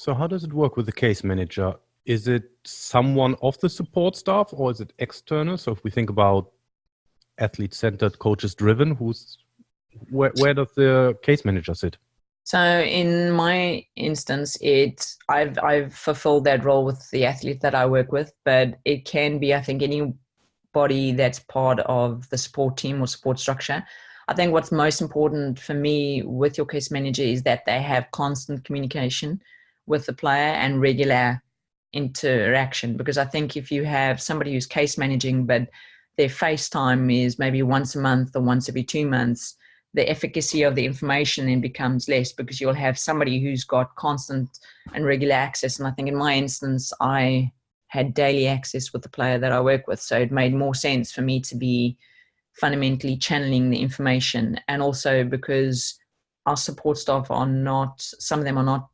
So how does it work with the case manager? Is it someone of the support staff or is it external? So if we think about athlete-centered, coaches-driven, where does the case manager sit? So in my instance, I've fulfilled that role with the athlete that I work with, but it can be, I think, anybody that's part of the support team or support structure. I think what's most important for me with your case manager is that they have constant communication with the player and regular interaction. Because I think if you have somebody who's case managing, but their FaceTime is maybe once a month or once every 2 months, the efficacy of the information then becomes less because you'll have somebody who's got constant and regular access. And I think in my instance, I had daily access with the player that I work with. So it made more sense for me to be fundamentally channeling the information. And also because our support staff are not, some of them are not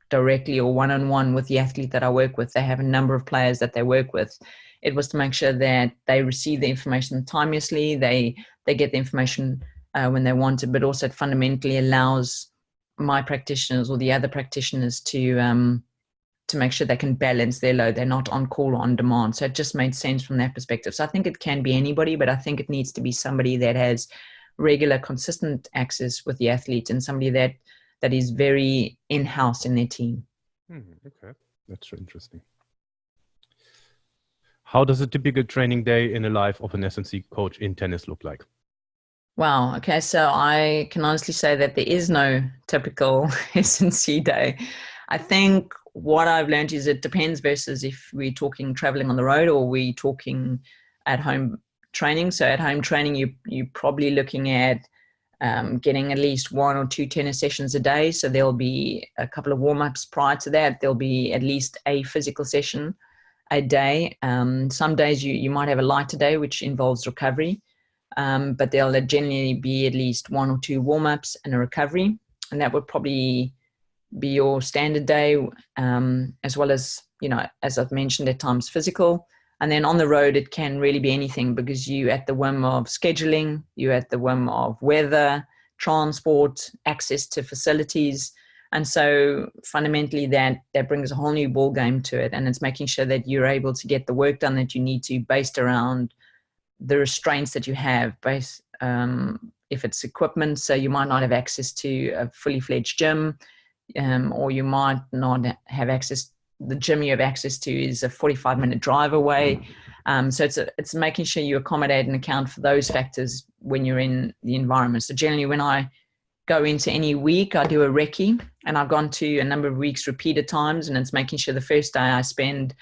directly or one-on-one with the athlete that I work with. They have a number of players that they work with. It was to make sure that they receive the information timelessly, they get the information when they want it, but also it fundamentally allows my practitioners or the other practitioners to make sure they can balance their load. They're not on call or on demand. So it just made sense from that perspective. So I think it can be anybody, but I think it needs to be somebody that has regular, consistent access with the athlete and somebody that is very in-house in their team. Okay, that's interesting. How does a typical training day in the life of an S&C coach in tennis look like? Wow. Okay. So I can honestly say that there is no typical S&C day. I think what I've learned is it depends versus if we're talking traveling on the road or we're talking at home training. So at home training, you're probably looking at getting at least 1 or 2 tennis sessions a day. So there'll be a couple of warm-ups prior to that. There'll be at least a physical session a day. Some days you might have a lighter day, which involves recovery. But there'll generally be at least 1 or 2 warm-ups and a recovery. And that would probably be your standard day, as well as, as I've mentioned, at times physical. And then on the road, it can really be anything because you at the whim of scheduling, you at the whim of weather, transport, access to facilities. And so fundamentally that brings a whole new ball game to it. And it's making sure that you're able to get the work done that you need to based around the restraints that you have based, if it's equipment, so you might not have access to a fully fledged gym, or you might not have access. The gym you have access to is a 45-minute drive away. So it's making sure you accommodate and account for those factors when you're in the environment. So generally when I go into any week, I do a recce, and I've gone to a number of weeks repeated times, and it's making sure the first day I spend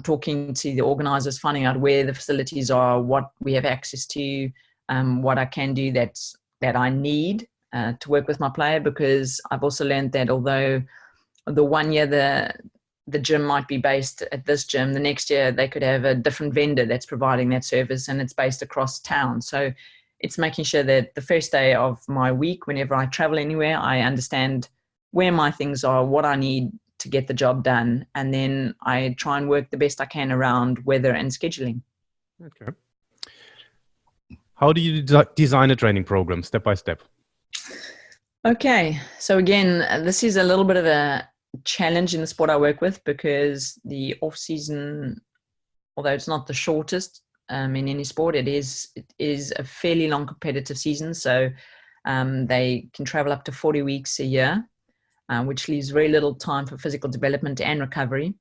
talking to the organizers, finding out where the facilities are, what we have access to, what I can do that I need to work with my player, because I've also learned that although the one year the gym might be based at this gym, the next year they could have a different vendor that's providing that service and it's based across town. So it's making sure that the first day of my week, whenever I travel anywhere, I understand where my things are, what I need to get the job done. And then I try and work the best I can around weather and scheduling. Okay. How do you design a training program step by step? Okay. So again, this is a little bit of a challenge in the sport I work with because the off season, although it's not the shortest in any sport, it is a fairly long competitive season. So they can travel up to 40 weeks a year, which leaves very little time for physical development and recovery.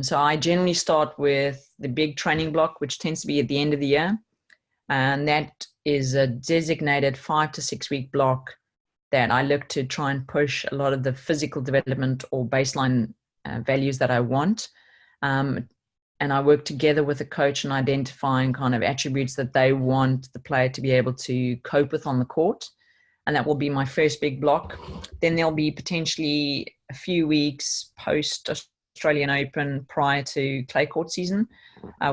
So I generally start with the big training block, which tends to be at the end of the year. And that is a designated 5 to 6 week block that I look to try and push a lot of the physical development or baseline values that I want. And I work together with a coach in identifying kind of attributes that they want the player to be able to cope with on the court. And that will be my first big block. Then there'll be potentially a few weeks post Australian Open prior to clay court season,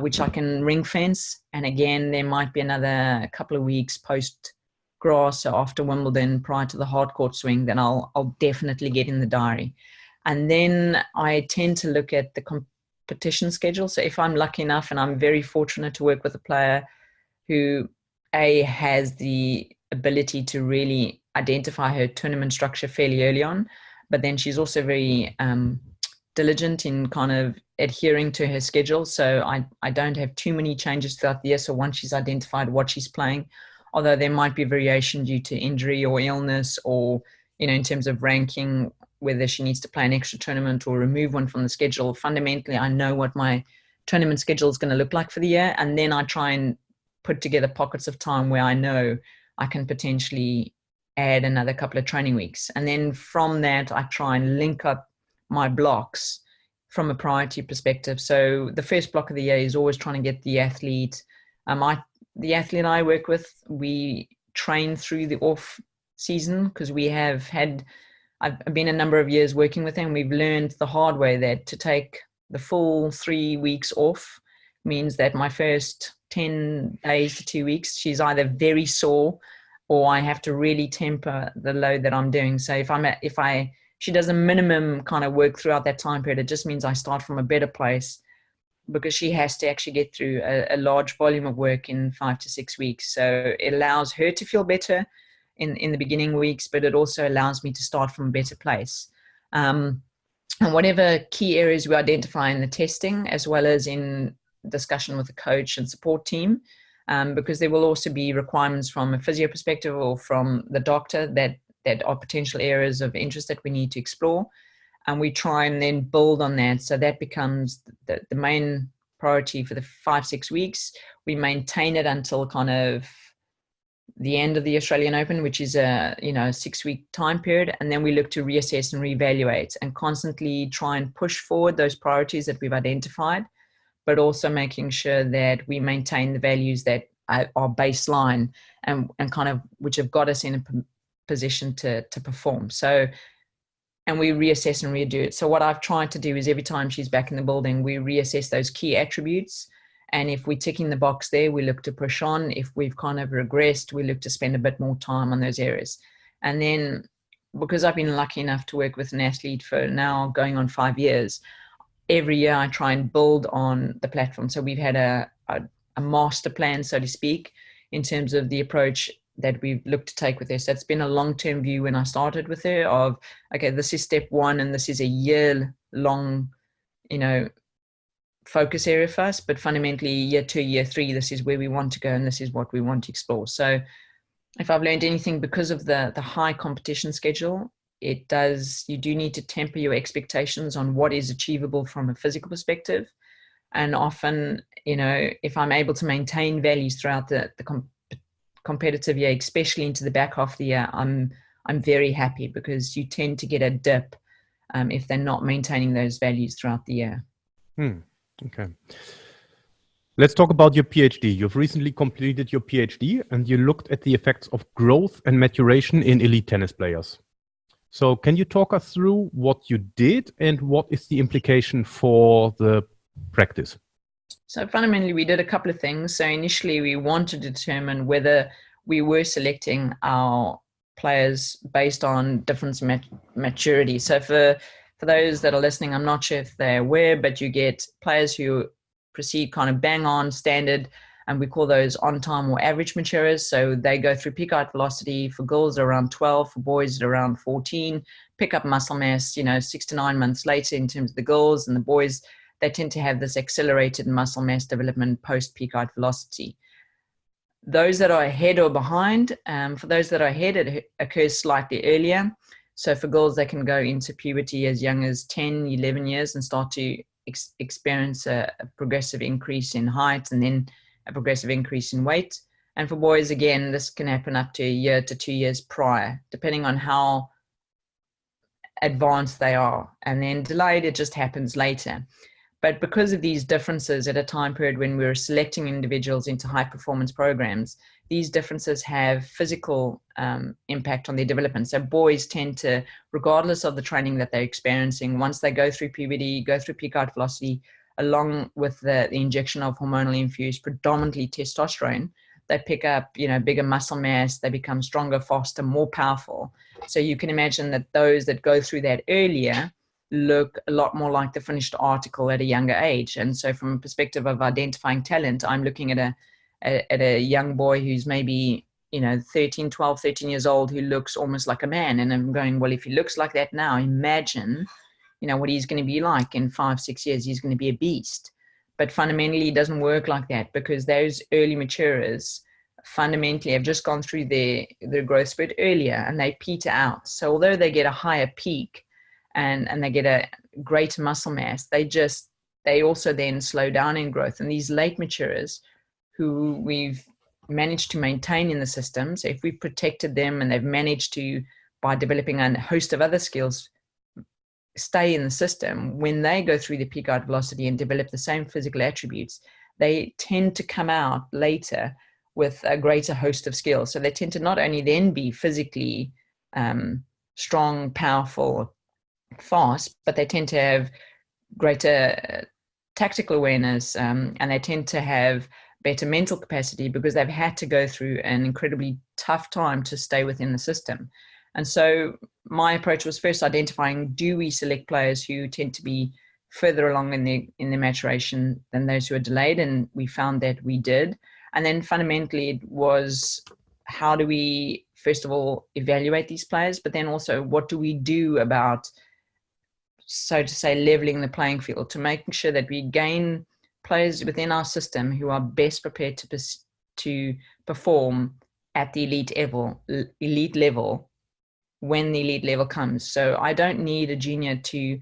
which I can ring fence. And again, there might be another couple of weeks post grass or after Wimbledon prior to the hard court swing, then I'll definitely get in the diary. And then I tend to look at the competition schedule. So if I'm lucky enough and I'm very fortunate to work with a player who has the ability to really identify her tournament structure fairly early on, but then she's also very diligent in kind of adhering to her schedule. So I don't have too many changes throughout the year. So once she's identified what she's playing, although there might be variation due to injury or illness, or, in terms of ranking, whether she needs to play an extra tournament or remove one from the schedule, fundamentally, I know what my tournament schedule is going to look like for the year. And then I try and put together pockets of time where I know I can potentially add another couple of training weeks. And then from that, I try and link up my blocks from a priority perspective. So the first block of the year is always trying to get the athlete. The athlete I work with, we train through the off season, because I've been a number of years working with them. We've learned the hard way that to take the full 3 weeks off means that my first 10 days to 2 weeks, she's either very sore, or I have to really temper the load that I'm doing. So she does a minimum kind of work throughout that time period, it just means I start from a better place, because she has to actually get through a large volume of work in 5 to 6 weeks. So it allows her to feel better in the beginning weeks, but it also allows me to start from a better place. And whatever key areas we identify in the testing, as well as in discussion with the coach and support team, because there will also be requirements from a physio perspective or from the doctor that are potential areas of interest that we need to explore. And we try and then build on that. So that becomes the main priority for the 5-6 weeks. We maintain it until kind of the end of the Australian Open, which is a 6-week time period. And then we look to reassess and reevaluate and constantly try and push forward those priorities that we've identified, but also making sure that we maintain the values that are baseline and kind of which have got us in a position to perform. So, and we reassess and redo it. So what I've tried to do is every time she's back in the building, we reassess those key attributes. And if we're ticking the box there, we look to push on. If we've kind of regressed, we look to spend a bit more time on those areas. And then, because I've been lucky enough to work with an athlete for now going on 5 years, every year I try and build on the platform. So we've had a master plan, so to speak, in terms of the approach that we've looked to take with her. So it's been a long-term view when I started with her of, okay, this is step one, and this is a year-long, focus area for us. But fundamentally, year 2, year 3, this is where we want to go, and this is what we want to explore. So if I've learned anything, because of the high competition schedule, you do need to temper your expectations on what is achievable from a physical perspective. And often, if I'm able to maintain values throughout the competitive year, especially into the back half of the year, I'm very happy, because you tend to get a dip if they're not maintaining those values throughout the year. Okay. Let's talk about your PhD. You've recently completed your PhD, and you looked at the effects of growth and maturation in elite tennis players. So can you talk us through what you did and what is the implication for the practice? So fundamentally, we did a couple of things. So initially, we wanted to determine whether we were selecting our players based on difference maturity. So for those that are listening, I'm not sure if they're aware, but you get players who proceed kind of bang on standard, and we call those on time or average maturers. So they go through peak height velocity for girls around 12, for boys at around 14, pick up muscle mass, 6 to 9 months later in terms of the girls, and the boys, they tend to have this accelerated muscle mass development post peak height velocity. Those that are ahead or behind, for those that are ahead, it occurs slightly earlier. So for girls, they can go into puberty as young as 10, 11 years and start to experience a progressive increase in height and then a progressive increase in weight. And for boys, again, this can happen up to a year to 2 years prior, depending on how advanced they are. And then delayed, it just happens later. But because of these differences at a time period when we were selecting individuals into high performance programs, these differences have physical impact on their development. So boys tend to, regardless of the training that they're experiencing, once they go through puberty, go through peak height velocity, along with the injection of hormonally infused, predominantly testosterone, they pick up, bigger muscle mass, they become stronger, faster, more powerful. So you can imagine that those that go through that earlier look a lot more like the finished article at a younger age. And so from a perspective of identifying talent, I'm looking at a young boy who's maybe 13, 12, 13 years old who looks almost like a man. And I'm going, well, if he looks like that now, imagine, what he's going to be like in 5, 6 years. He's going to be a beast. But fundamentally, it doesn't work like that, because those early maturers fundamentally have just gone through their growth spurt earlier, and they peter out. So although they get a higher peak and they get a greater muscle mass, they also then slow down in growth. And these late maturers who we've managed to maintain in the system, so if we've protected them and they've managed to, by developing a host of other skills, stay in the system, when they go through the peak height velocity and develop the same physical attributes, they tend to come out later with a greater host of skills. So they tend to not only then be physically strong, powerful, fast, but they tend to have greater tactical awareness, and they tend to have better mental capacity, because they've had to go through an incredibly tough time to stay within the system. And so my approach was first identifying, do we select players who tend to be further along in their maturation than those who are delayed? And we found that we did. And then fundamentally it was, how do we, first of all, evaluate these players, but then also what do we do about, so to say, leveling the playing field, to making sure that we gain players within our system who are best prepared to perform at the elite level when the elite level comes. So I don't need a junior to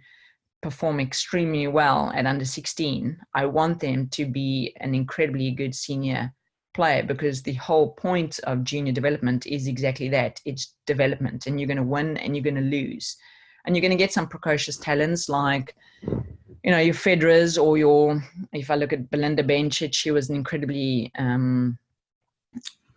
perform extremely well at under 16. I want them to be an incredibly good senior player, because the whole point of junior development is exactly that. It's development, and you're going to win and you're going to lose. And you're going to get some precocious talents like, your Federers, or if I look at Belinda Bencic, she was an incredibly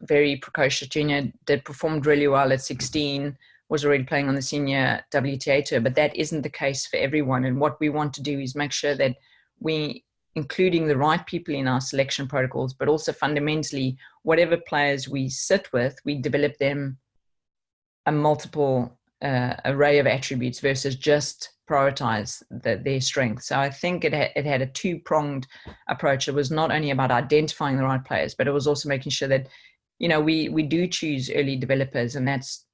very precocious junior that performed really well at 16, was already playing on the senior WTA tour, but that isn't the case for everyone. And what we want to do is make sure that we including the right people in our selection protocols, but also fundamentally, whatever players we sit with, we develop them a multiple array of attributes versus just prioritize their strengths. So I think it had a two-pronged approach. It was not only about identifying the right players, but it was also making sure that, we do choose early developers, and that's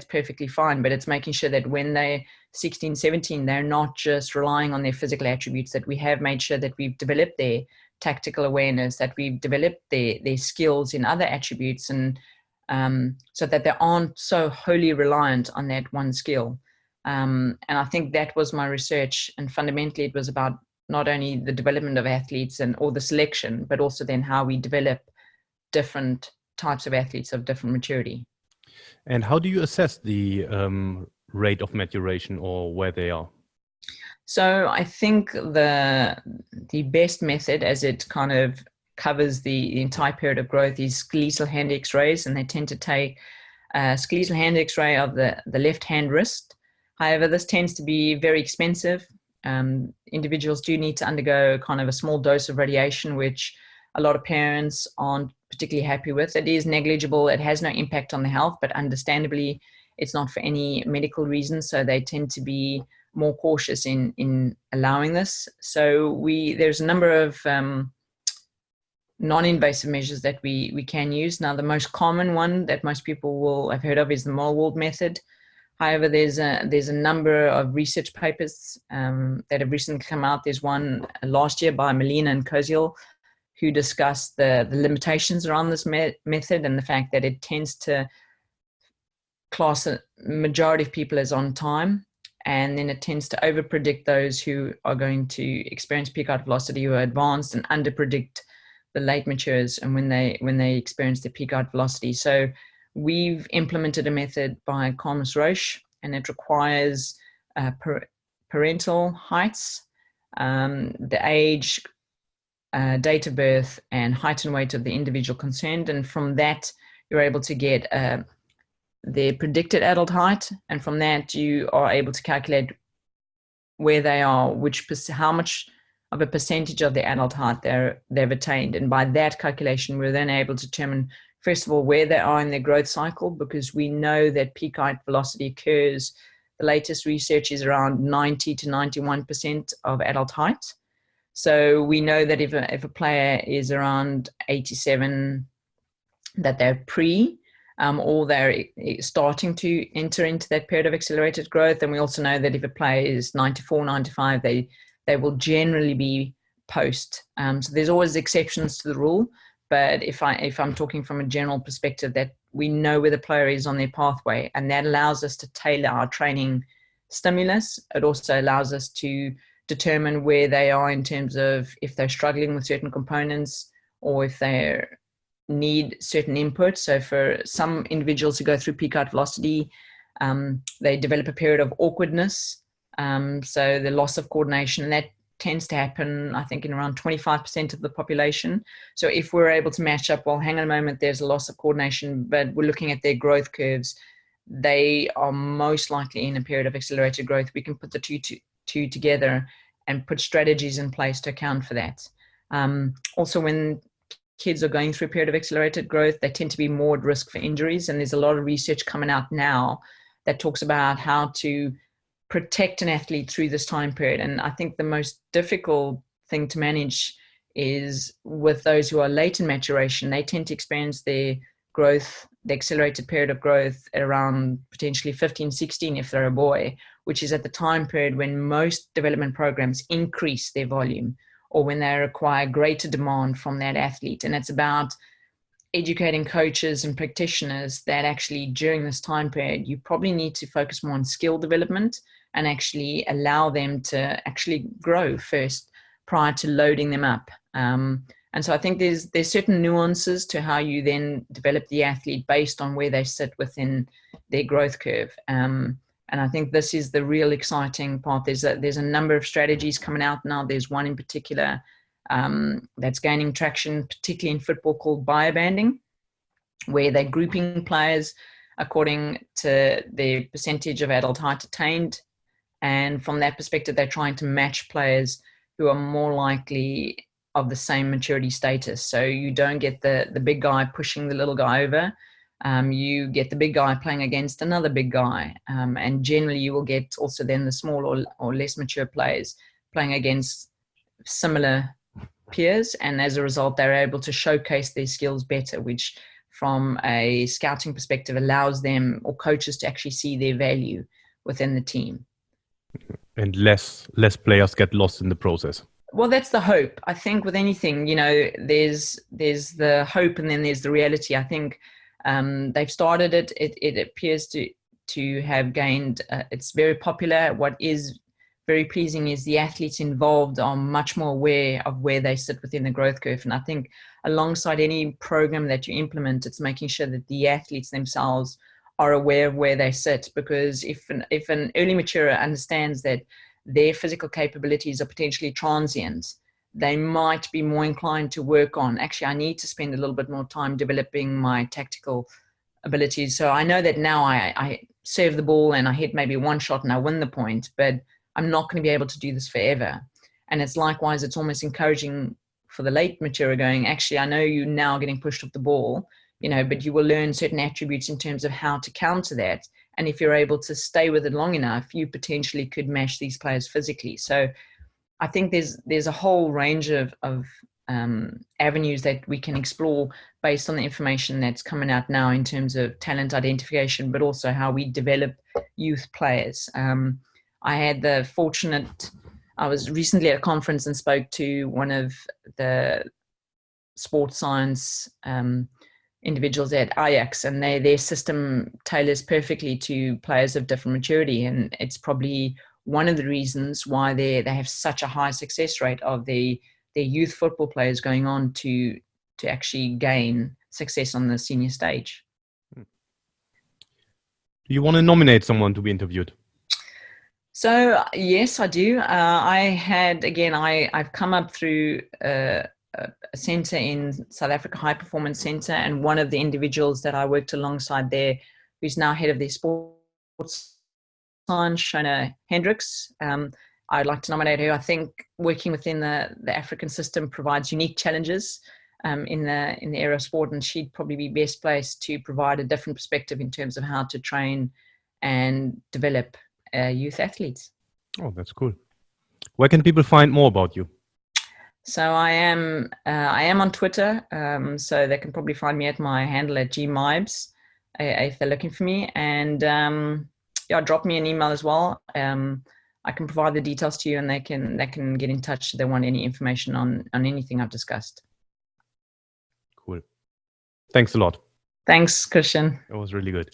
perfectly fine, but it's making sure that when they're 16, 17, they're not just relying on their physical attributes, that we have made sure that we've developed their tactical awareness, that we've developed their skills in other attributes, and so that they aren't so wholly reliant on that one skill. And I think that was my research. And fundamentally, it was about not only the development of athletes or the selection, but also then how we develop different types of athletes of different maturity. And how do you assess the rate of maturation or where they are? So I think the best method, as it kind of covers the entire period of growth, is skeletal hand x-rays, and they tend to take a skeletal hand x-ray of the left hand wrist. However, this tends to be very expensive. Individuals do need to undergo kind of a small dose of radiation, which a lot of parents aren't particularly happy with. It is negligible. It has no impact on the health, but understandably, it's not for any medical reason. So they tend to be more cautious in allowing this. So there's a number of non-invasive measures that we can use. Now, the most common one that most people will have heard of is the Mollwald method. However, there's a number of research papers that have recently come out. There's one last year by Molina and Koziel, who discussed the limitations around this method and the fact that it tends to class a majority of people as on time, and then it tends to overpredict those who are going to experience peak height velocity who are advanced, and underpredict the late matures and when they experience the peak height velocity. So we've implemented a method by Carlos Roche, and it requires parental heights, the age, date of birth, and height and weight of the individual concerned. And from that, you're able to get their predicted adult height. And from that, you are able to calculate where they are, how much of a percentage of the adult height they've attained. And by that calculation, we're then able to determine, first of all, where they are in their growth cycle, because we know that peak height velocity occurs, the latest research is around 90 to 91% of adult height. So we know that if a player is around 87, that they're pre, or they're starting to enter into that period of accelerated growth. And we also know that if a player is 94, 95, they will generally be post. So there's always exceptions to the rule. But if I'm talking from a general perspective, that we know where the player is on their pathway, and that allows us to tailor our training stimulus. It also allows us to determine where they are in terms of if they're struggling with certain components or if they need certain input. So for some individuals who go through peak out velocity, they develop a period of awkwardness. So the loss of coordination, and that tends to happen, I think, in around 25% of the population. So if we're able to match up, well, hang on a moment, there's a loss of coordination, but we're looking at their growth curves, they are most likely in a period of accelerated growth. We can put the two together and put strategies in place to account for that. Also, when kids are going through a period of accelerated growth, they tend to be more at risk for injuries. And there's a lot of research coming out now that talks about how to protect an athlete through this time period. And I think the most difficult thing to manage is with those who are late in maturation. They tend to experience their growth, the accelerated period of growth, at around potentially 15, 16 if they're a boy, which is at the time period when most development programs increase their volume, or when they require greater demand from that athlete. And it's about educating coaches and practitioners that actually during this time period, you probably need to focus more on skill development and actually allow them to actually grow first prior to loading them up. And so I think there's certain nuances to how you then develop the athlete based on where they sit within their growth curve. And I think this is the real exciting part. There's a number of strategies coming out now. There's one in particular that's gaining traction, particularly in football, called biobanding, where they're grouping players according to the percentage of adult height attained. And from that perspective, they're trying to match players who are more likely of the same maturity status. So you don't get the big guy pushing the little guy over. You get the big guy playing against another big guy. And generally you will get also then the small or less mature players playing against similar peers. And as a result, they're able to showcase their skills better, which from a scouting perspective allows them or coaches to actually see their value within the team. And less players get lost in the process. Well, that's the hope. I think with anything, there's the hope and then there's the reality. I think they've started it. It appears to have gained. It's very popular. What is very pleasing is the athletes involved are much more aware of where they sit within the growth curve. And I think alongside any program that you implement, it's making sure that the athletes themselves are aware of where they sit, because if an early maturer understands that their physical capabilities are potentially transient, they might be more inclined to work on, actually, I need to spend a little bit more time developing my tactical abilities. So I know that now I serve the ball and I hit maybe one shot and I win the point, but I'm not going to be able to do this forever. And it's likewise, it's almost encouraging for the late maturer going, actually, I know you're now getting pushed off the ball, but you will learn certain attributes in terms of how to counter that. And if you're able to stay with it long enough, you potentially could match these players physically. So I think there's a whole range of avenues that we can explore based on the information that's coming out now in terms of talent identification, but also how we develop youth players. I was recently at a conference and spoke to one of the sports science individuals at Ajax, and their system tailors perfectly to players of different maturity. And it's probably one of the reasons why they have such a high success rate of their youth football players going on to actually gain success on the senior stage. Do you want to nominate someone to be interviewed? So yes, I do. I've come up through a center in South Africa, High Performance Center, and one of the individuals that I worked alongside there, who's now head of their sports science, Shona Hendricks. I'd like to nominate her. I think working within the African system provides unique challenges in the area of sport, and she'd probably be best placed to provide a different perspective in terms of how to train and develop youth athletes. Oh, that's cool. Where can people find more about you? So I am on Twitter, so they can probably find me at my handle at Gill Myburgh. if they're looking for me. And yeah, drop me an email as well. I can provide the details to you, and they can get in touch if they want any information on anything I've discussed. Cool. Thanks a lot. Thanks, Christian. That was really good.